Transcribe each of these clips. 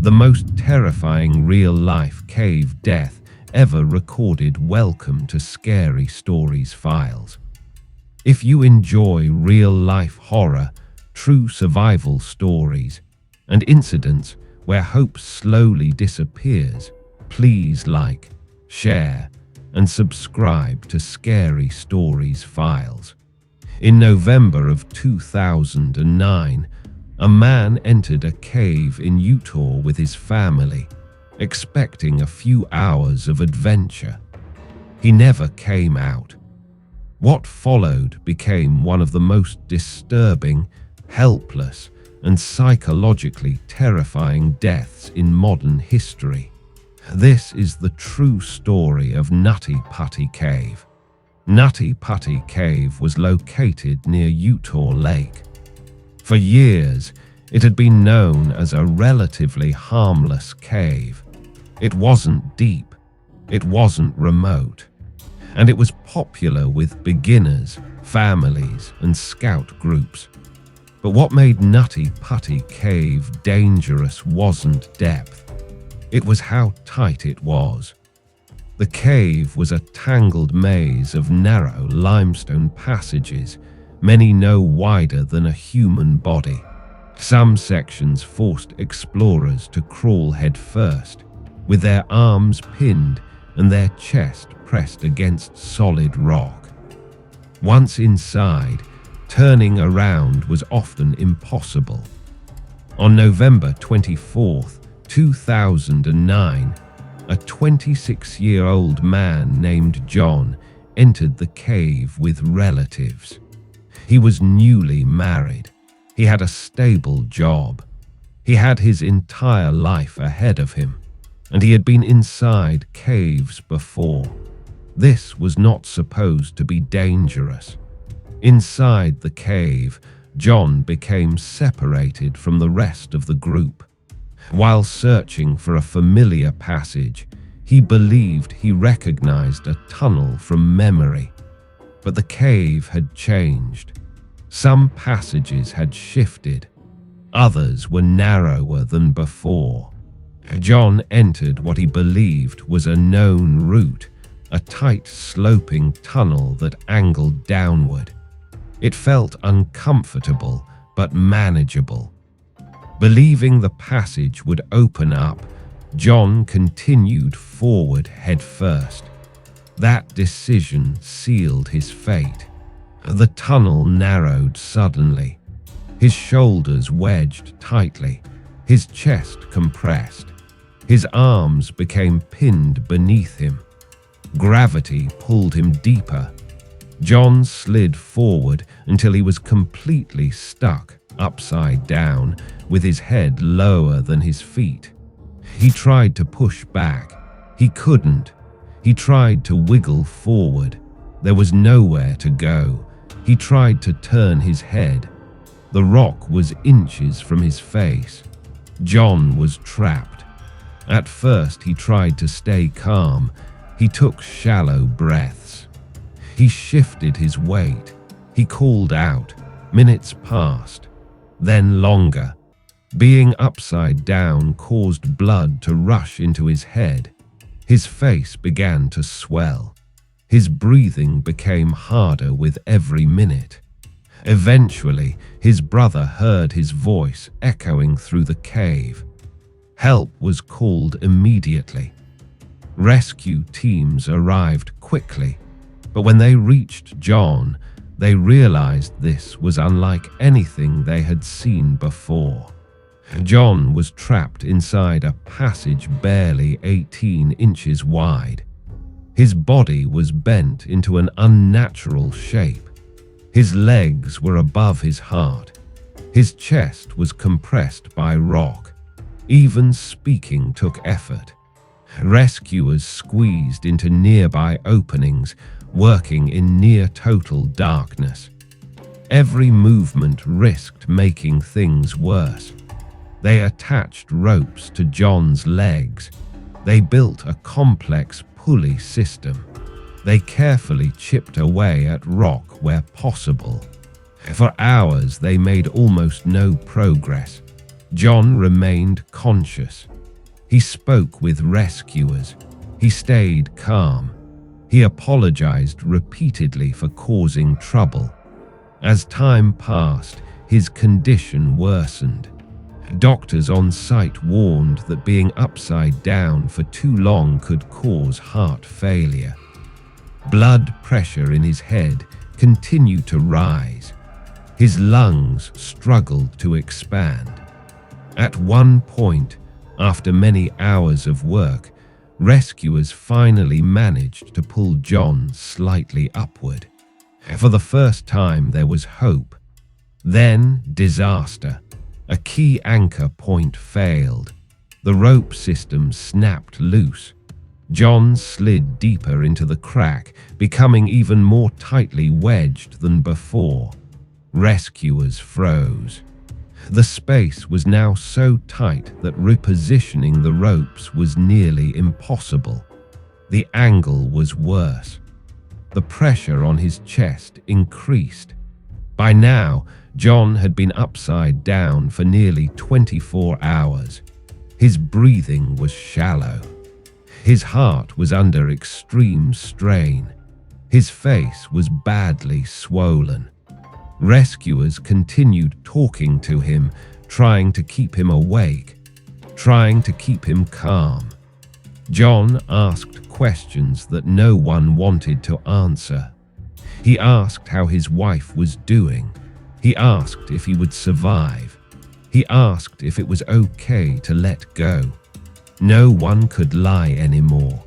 the most terrifying real-life cave death ever recorded. Welcome to Scary Stories Files. If you enjoy real-life horror, true survival stories, and incidents where hope slowly disappears, please like, share, and subscribe to Scary Stories Files. In November of 2009, a man entered a cave in Utah with his family, expecting a few hours of adventure. He never came out. What followed became one of the most disturbing, helpless, and psychologically terrifying deaths in modern history. This is the true story of Nutty Putty Cave. Nutty Putty Cave was located near Utah Lake. For years, it had been known as a relatively harmless cave. It wasn't deep, it wasn't remote, and it was popular with beginners, families, and scout groups. But what made Nutty Putty Cave dangerous wasn't depth, it was how tight it was. The cave was a tangled maze of narrow limestone passages, many no wider than a human body. Some sections forced explorers to crawl headfirst, with their arms pinned and their chest pressed against solid rock. Once inside, turning around was often impossible. On November 24, 2009, a 26-year-old man named John entered the cave with relatives. He was newly married. He had a stable job. He had his entire life ahead of him, and he had been inside caves before. This was not supposed to be dangerous. Inside the cave, John became separated from the rest of the group. While searching for a familiar passage, he believed he recognized a tunnel from memory. But the cave had changed. Some passages had shifted. Others were narrower than before. John entered what he believed was a known route, a tight sloping tunnel that angled downward. It felt uncomfortable but manageable. Believing the passage would open up, John continued forward headfirst. That decision sealed his fate. The tunnel narrowed suddenly. His shoulders wedged tightly, his chest compressed. His arms became pinned beneath him. Gravity pulled him deeper. John slid forward until he was completely stuck upside down, with his head lower than his feet. He tried to push back. He couldn't. He tried to wiggle forward. There was nowhere to go. He tried to turn his head. The rock was inches from his face. John was trapped. At first, he tried to stay calm. He took shallow breaths. He shifted his weight. He called out. Minutes passed, then longer. Being upside down caused blood to rush into his head. His face began to swell. His breathing became harder with every minute. Eventually, his brother heard his voice echoing through the cave. Help was called immediately. Rescue teams arrived quickly, but when they reached John, they realized this was unlike anything they had seen before. John was trapped inside a passage barely 18 inches wide. His body was bent into an unnatural shape. His legs were above his heart. His chest was compressed by rock. Even speaking took effort. Rescuers squeezed into nearby openings, working in near-total darkness. Every movement risked making things worse. They attached ropes to John's legs. They built a complex pulley system. They carefully chipped away at rock where possible. For hours, they made almost no progress. John remained conscious, He spoke with rescuers. He stayed calm. He apologized repeatedly for causing trouble. As time passed, his condition worsened. Doctors on site warned that being upside down for too long could cause heart failure. Blood pressure in his head continued to rise. His lungs struggled to expand. At one point, after many hours of work, rescuers finally managed to pull John slightly upward. For the first time, there was hope. Then, disaster. A key anchor point failed. The rope system snapped loose. John slid deeper into the crack, becoming even more tightly wedged than before. Rescuers froze. The space was now so tight that repositioning the ropes was nearly impossible. The angle was worse. The pressure on his chest increased. By now, John had been upside down for nearly 24 hours. His breathing was shallow. His heart was under extreme strain. His face was badly swollen. Rescuers continued talking to him, trying to keep him awake, trying to keep him calm. John asked questions that no one wanted to answer. He asked how his wife was doing. He asked if he would survive. He asked if it was okay to let go. No one could lie anymore.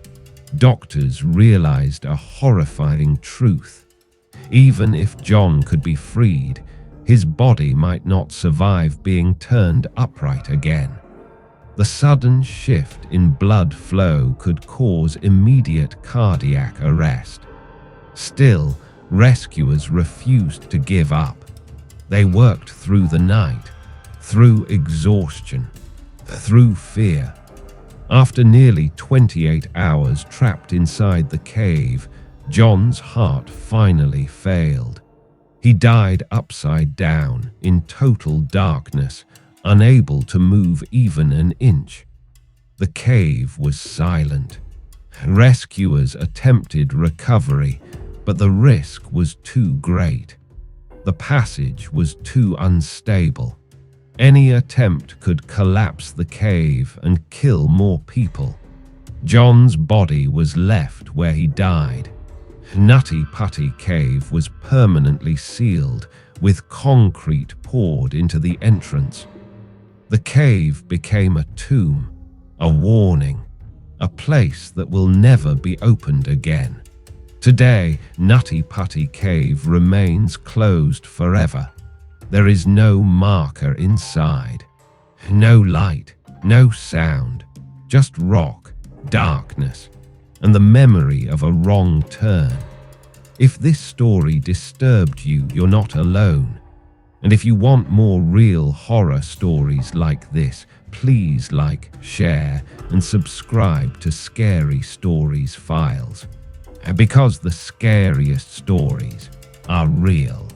Doctors realized a horrifying truth. Even if John could be freed, his body might not survive being turned upright again. The sudden shift in blood flow could cause immediate cardiac arrest. Still, rescuers refused to give up. They worked through the night, through exhaustion, through fear. After nearly 28 hours trapped inside the cave, John's heart finally failed. He died upside down, in total darkness, unable to move even an inch. The cave was silent. Rescuers attempted recovery, but the risk was too great. The passage was too unstable. Any attempt could collapse the cave and kill more people. John's body was left where he died. Nutty Putty Cave was permanently sealed, with concrete poured into the entrance. The cave became a tomb, a warning, a place that will never be opened again. Today, Nutty Putty Cave remains closed forever. There is no marker inside. No light, no sound, just rock, darkness, and the memory of a wrong turn. If this story disturbed you, you're not alone. And if you want more real horror stories like this, please like, share, and subscribe to Scary Stories Files. Because the scariest stories are real.